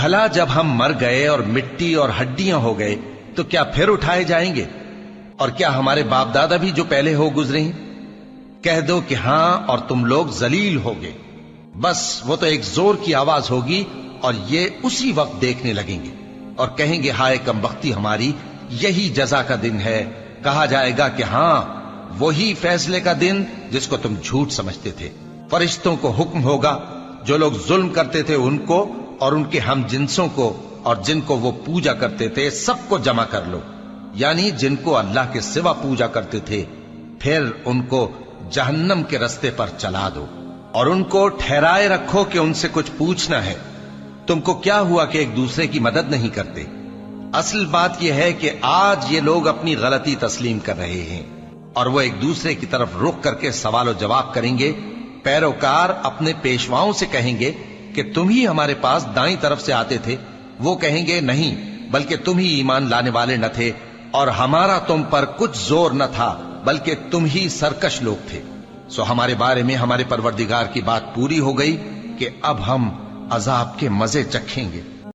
بھلا جب ہم مر گئے اور مٹی اور ہڈیاں ہو گئے تو کیا پھر اٹھائے جائیں گے؟ اور کیا ہمارے باپ دادا بھی جو پہلے ہو گزرے ہیں؟ کہہ دو کہ ہاں اور تم لوگ ذلیل ہوگے۔ بس وہ تو ایک زور کی آواز ہوگی اور یہ اسی وقت دیکھنے لگیں گے اور کہیں گے ہائے کم بختی ہماری، یہی جزا کا دن ہے۔ کہا جائے گا کہ ہاں وہی فیصلے کا دن جس کو تم جھوٹ سمجھتے تھے۔ فرشتوں کو حکم ہوگا جو لوگ ظلم کرتے تھے ان کو اور ان کے ہم جنسوں کو اور جن کو وہ پوجا کرتے تھے سب کو جمع کر لو، یعنی جن کو اللہ کے سوا پوجا کرتے تھے، پھر ان کو جہنم کے رستے پر چلا دو اور ان کو ٹھہرائے رکھو کہ ان سے کچھ پوچھنا ہے۔ تم کو کیا ہوا کہ ایک دوسرے کی مدد نہیں کرتے؟ اصل بات یہ ہے کہ آج یہ لوگ اپنی غلطی تسلیم کر رہے ہیں اور وہ ایک دوسرے کی طرف رخ کر کے سوال و جواب کریں گے۔ پیروکار اپنے پیشواؤں سے کہیں گے کہ تم ہی ہمارے پاس دائیں طرف سے آتے تھے۔ وہ کہیں گے نہیں، بلکہ تم ہی ایمان لانے والے نہ تھے اور ہمارا تم پر کچھ زور نہ تھا، بلکہ تم ہی سرکش لوگ تھے۔ سو ہمارے بارے میں ہمارے پروردگار کی بات پوری ہو گئی کہ اب ہم عذاب کے مزے چکھیں گے۔